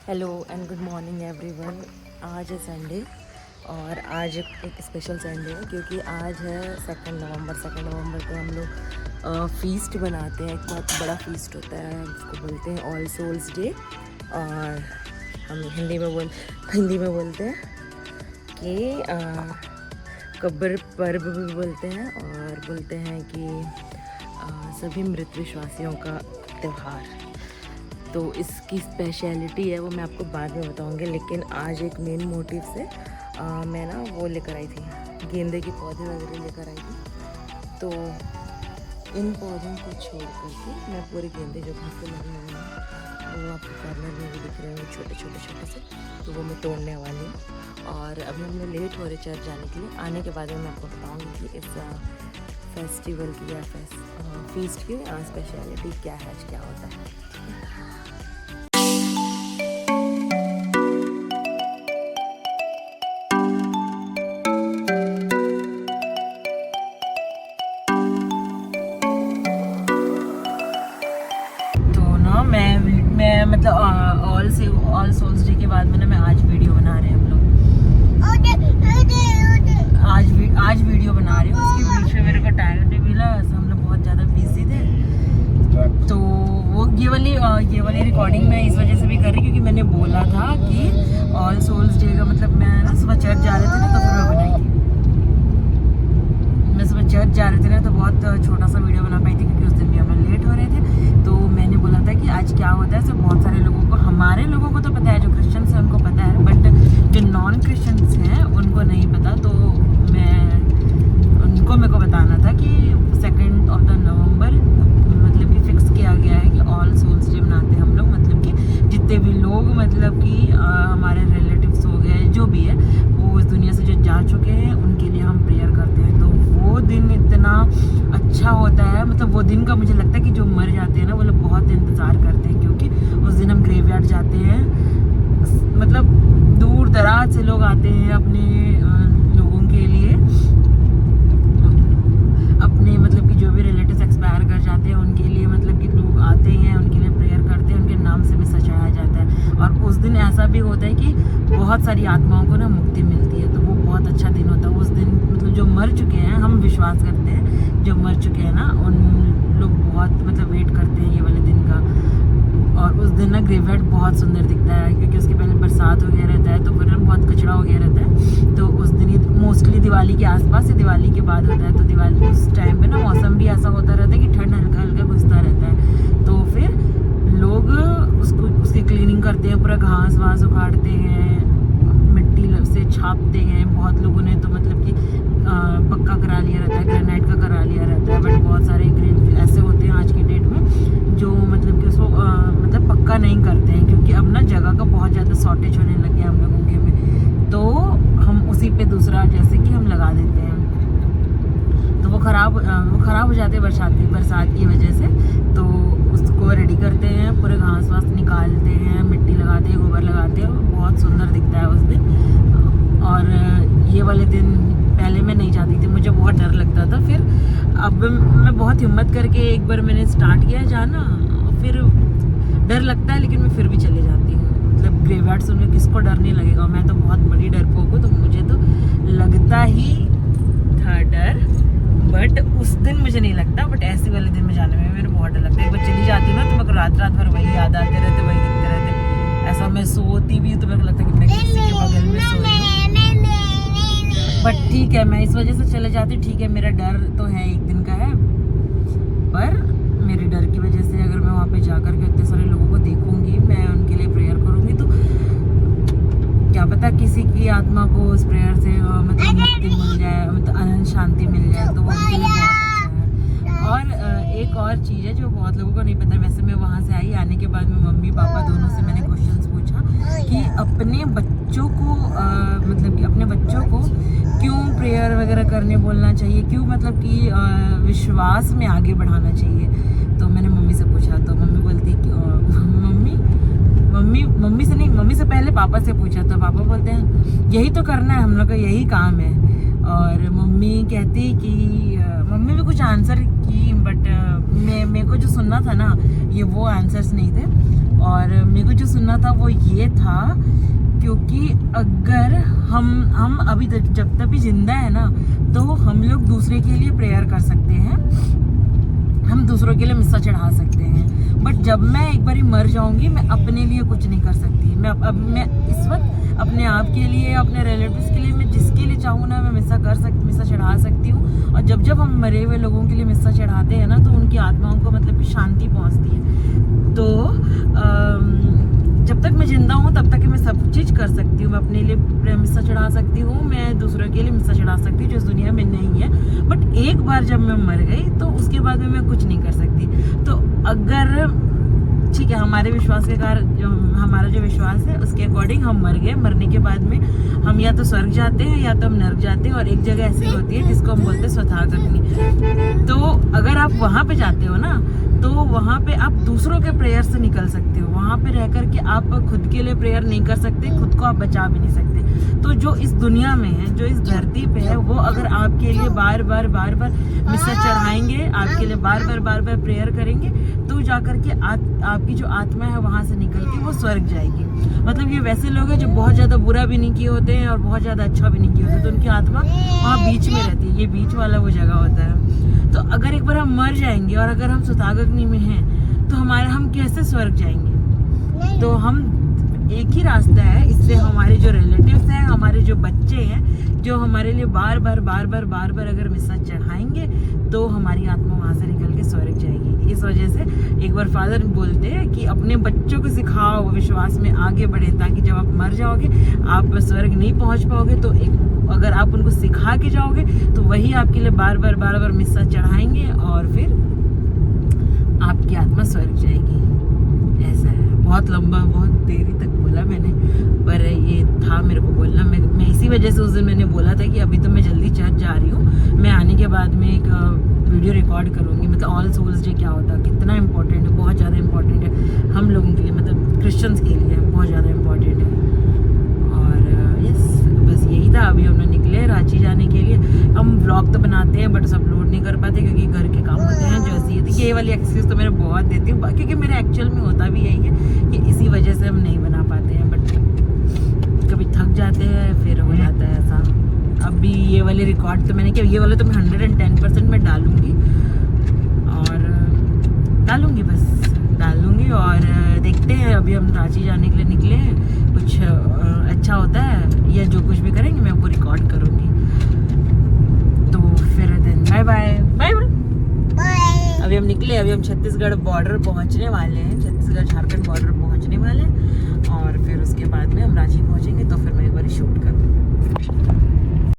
Hello and good morning everyone. आज है Sunday और आज एक स्पेशल संडे है क्योंकि आज है 2 नवंबर को हम लोग फीस्ट बनाते हैं। एक बहुत बड़ा फीस्ट होता है, उसको बोलते हैं ऑल सोल्स डे और हम हिंदी में बोलते हैं कि कब्र पर्व भी बोलते हैं और बोलते हैं कि सभी मृत विश्वासियों का त्यौहार। तो इसकी स्पेशलिटी है वो मैं आपको बाद में बताऊंगी, लेकिन आज एक मेन मोटिव से मैं ना वो लेकर आई थी, गेंदे के पौधे वगैरह लेकर आई थी। तो इन पौधों को छोड़ करके मैं पूरे गेंदे जो घर पे लगे हुए हैं वो आपको कॉर्नर में भी दिख रहे हैं छोटे से, तो वो मैं तोड़ने वाली हूँ। और अभी हम लोग लेट हो रहे चर्च जाने के लिए। आने के बाद में मैं आपको बताऊँगी कि इस फेस्टिवल की या फीस्ट की स्पेशलिटी क्या है, आज क्या होता है। मैं मतलब ऑल सोल्स डे के बाद में ना मैं आज वीडियो बना रहे हैं हम लोग। आज वीडियो बना रही हूँ। उसके बीच में मेरे को टाइम नहीं मिला, हम लोग बहुत ज़्यादा बिजी थे। तो वो ये वाली रिकॉर्डिंग मैं इस वजह से भी कर रही क्योंकि मैंने बोला था कि ऑल सोल्स डे का मतलब मैं ना सुबह चर्च जा रहे थे ना, तो फिर मैं बनाई थी। मैं सुबह चर्च जा रहे थे ना, तो बहुत छोटा सा वीडियो बना पाई थी क्योंकि उस दिन भी हम लेट हो रहे थे। तो मैंने बोला था कि आज क्या होता है, सब बहुत सारे लोगों को, हमारे लोगों को तो पता है, जो क्रिश्चियंस हैं उनको पता है, बट जो नॉन क्रिश्चियंस हैं उनको नहीं पता। तो मेरे को बताना था कि 2 नवंबर मतलब कि फिक्स किया गया है कि ऑल सोल्स डे मनाते हैं हम लोग। मतलब कि जितने भी लोग मतलब कि हमारे रिलेटिव्स हो गए, जो भी है वो इस दुनिया से जो जा चुके हैं उनके लिए हम प्रेयर करते हैं। तो वो दिन इतना अच्छा होता है, मतलब वो दिन का मुझे लगता है कि जो मर जाते हैं ना वो लोग बहुत इंतज़ार करते हैं, क्योंकि उस दिन हम ग्रेवयार्ड जाते हैं। मतलब दूर दराज से लोग आते हैं अपने लोगों के लिए, अपने मतलब कि जो भी रिलेटिव्स एक्सपायर कर जाते हैं उनके लिए, मतलब कि लोग आते हैं, उनके लिए प्रेयर करते हैं, उनके नाम से भी सजाया जाता है। और उस दिन ऐसा भी होता है कि बहुत सारी आत्माओं को ना मुक्ति मिलती है। तो वो बहुत अच्छा दिन होता है उस दिन। मतलब जो मर चुके हैं, हम विश्वास करते हैं जो मर चुके हैं ना, उन लोग बहुत मतलब वेट करते हैं ये वाले दिन का। और उस दिन ना ग्रेवयार्ड बहुत सुंदर दिखता है क्योंकि उसके पहले बरसात हो गया रहता है, तो फिर बहुत कचरा हो गया रहता है। तो उस दिन मोस्टली दिवाली के आसपास से, दिवाली के बाद होता है। तो दिवाली उस टाइम पे ना मौसम भी ऐसा होता रहता है कि ठंड हल्का हल्का घुसता रहता है। तो फिर लोग उसकी क्लीनिंग करते हैं, पूरा घास वास उखाड़ते हैं, मिट्टी से छापते हैं। बहुत लोगों ने तो मतलब कि पक्का करा लिया रहता है, ग्रेनाइट का करा लिया रहता है। बट बहुत सारे ऐसे होते हैं आज की डेट में जो मतलब कि उसको मतलब पक्का नहीं करते हैं, क्योंकि अब ना जगह का बहुत ज़्यादा शॉर्टेज होने लग गया हम लोगों के में। तो हम उसी पे दूसरा जैसे कि हम लगा देते हैं, तो वो ख़राब हो जाते हैं बरसात की वजह से। तो उसको रेडी करते हैं, पूरे घास वास निकालते हैं, मिट्टी लगाते हैं, गोबर लगाते हैं, बहुत सुंदर दिखता है उस दिन। और ये वाले दिन पहले मैं नहीं जाती थी, मुझे बहुत डर लगता था। फिर अब मैं बहुत हिम्मत करके एक बार मैंने स्टार्ट किया जाना, फिर डर लगता है लेकिन मैं फिर भी चले जाती हूँ। मतलब ग्रेवयार्ड सुन के किसको डर नहीं लगेगा, मैं तो बहुत बड़ी डरपोक हूँ, तो मुझे तो लगता ही था डर। बट उस दिन मुझे नहीं लगता, बट ऐसे वाले दिन में जाने में मेरे बहुत डर लगता है। एक बार चली जाती हूँ ना तो मेरे को रात भर वही याद आते रहते, वही दिखते रहते। ऐसा मैं सोती भी हूँ तो मेरे को लगता है कि मैं किसी के बगल में सोई हूँ। बट ठीक है, मैं इस वजह से चले जाती हूँ। ठीक है, मेरा डर तो है, एक दिन का है, पर मेरे डर की वजह से अगर मैं वहाँ पे जाकर के इतने सारे लोगों को देखूंगी, मैं उनके लिए प्रेयर करूंगी, तो क्या पता किसी की आत्मा को उस प्रेयर से मतलब मुक्ति मिल जाए, मतलब अनंत शांति मिल जाए, तो वो उनके लिए बहुत अच्छा है। और एक और चीज़ है जो बहुत लोगों को नहीं पता। वैसे मैं वहाँ से आई, आने के बाद में मम्मी पापा दोनों से मैंने क्वेश्चंस पूछा कि अपने बच्चों को मतलब कि अपने बच्चों को क्यों प्रेयर वगैरह करने बोलना चाहिए, क्यों मतलब कि विश्वास में आगे बढ़ाना चाहिए। तो मैंने मम्मी से पूछा, तो मम्मी बोलती कि मम्मी से पहले पापा से पूछा, तो पापा बोलते हैं यही तो करना है, हम लोग का यही काम है। और मम्मी कहती कि मम्मी भी कुछ आंसर की, बट मेरे को जो सुनना था ना, ये वो आंसर्स नहीं थे। और मेरे को जो सुनना था वो ये था, क्योंकि अगर हम अभी जब तक भी जिंदा है ना, तो हम लोग दूसरे के लिए प्रेयर कर सकते हैं, हम दूसरों के लिए मिस्सा चढ़ा सकते हैं। बट जब मैं एक बारी मर जाऊंगी, मैं अपने लिए कुछ नहीं कर सकती। मैं इस वक्त अपने आप के लिए, अपने रिलेटिव्स के लिए, मैं जिसके लिए चाहूँ ना, मैं मिस्सा चढ़ा सकती हूँ। और जब हम मरे हुए लोगों के लिए मिस्सा चढ़ाते हैं ना, तो उनकी आत्माओं को मतलब कि शांति पहुँचती है। तो जब तक मैं जिंदा हूँ तब तक मैं सब चीज़ कर सकती हूँ। मैं अपने लिए मिस्सा चढ़ा सकती हूँ, मैं दूसरों के लिए मिस्सा चढ़ा सकती हूँ जो इस दुनिया में नहीं है। बट एक बार जब मैं मर गई तो उसके बाद में मैं कुछ नहीं कर सकती। तो अगर ठीक है, हमारे विश्वास के कारण, हमारा जो विश्वास है उसके अकॉर्डिंग हम मर गए, मरने के बाद में हम या तो स्वर्ग जाते हैं या तो हम नरक जाते हैं। और एक जगह ऐसी होती है जिसको हम बोलते हैं स्वथागग्नि। तो अगर आप वहाँ पे जाते हो ना, तो वहाँ पे आप दूसरों के प्रेयर से निकल सकते हो। वहाँ पे रह कर के आप खुद के लिए प्रेयर नहीं कर सकते, खुद को आप बचा भी नहीं सकते। तो जो इस दुनिया में है, जो इस धरती पे है, वो अगर आपके लिए बार बार मिस्सा चढ़ाएंगे, आपके लिए बार बार प्रेयर करेंगे, तो जाकर के आपकी जो आत्मा है वहाँ से निकल के वो स्वर्ग जाएगी। मतलब ये वैसे लोग हैं जो बहुत ज़्यादा बुरा भी नहीं किए होते हैं और बहुत ज़्यादा अच्छा भी नहीं किए होते, तो उनकी आत्मा वहाँ बीच में रहती है। ये बीच वाला वो जगह होता है। तो अगर एक बार हम मर जाएंगे और अगर हम स्वथागग्नि में हैं, तो हम कैसे स्वर्ग जाएंगे? तो हम एक ही रास्ता है, इससे हमारे जो रिलेटिव्स हैं, हमारे जो बच्चे हैं, जो हमारे लिए बार बार अगर मिस्सा चढ़ाएंगे, तो हमारी आत्मा वहाँ से निकल के स्वर्ग जाएगी। इस वजह से एक बार फादर बोलते हैं कि अपने बच्चों को सिखाओ, विश्वास में आगे बढ़े, ताकि जब आप मर जाओगे आप स्वर्ग नहीं पहुँच पाओगे। तो अगर आप उनको सिखा के जाओगे तो वही आपके लिए बार बार मिस्सा चढ़ाएंगे और फिर आपकी आत्मा स्वर्ग जाएगी। ऐसा है। बहुत लंबा, बहुत देरी तक बोला मैंने, पर ये था मेरे को बोलना। मैं इसी वजह से उस दिन मैंने बोला था कि अभी तो मैं जल्दी चर्च जा रही हूँ, मैं आने के बाद में एक वीडियो रिकॉर्ड करूँगी। मतलब ऑल सोल्स डे क्या होता है, कितना इंपॉर्टेंट है, बहुत ज़्यादा इंपॉर्टेंट है हम लोगों के लिए, मतलब क्रिश्चियंस के लिए बहुत ज़्यादा इंपॉर्टेंट है। और यस, बस यही था। अभी हम लोग निकले रांची जाने के लिए। हम व्लॉग तो बनाते हैं बट सब अपलोड नहीं कर पाते, क्योंकि घर के काम होते हैं। जो ऐसी देखिए, ये वाली एक्सक्यूज़ तो मैं बहुत देती हूँ, क्योंकि मेरे एक्चुअल में होता भी यही है कि इसी वजह से हम नहीं बना पाते हैं। बट कभी थक जाते हैं, फिर हो जाता है ऐसा। अभी ये वाले रिकॉर्ड तो मैंने किया, ये वाले तो मैं 110% में डालूंगी और देखते हैं। अभी हम रांची जाने के लिए निकले हैं, कुछ अच्छा होता है या जो कुछ भी करेंगे मैं वो रिकॉर्ड करूँगी। तो फिर दिन बाय बाय। अभी हम निकले, अभी हम छत्तीसगढ़ बॉर्डर पहुँचने वाले हैं, छत्तीसगढ़ झारखंड बॉर्डर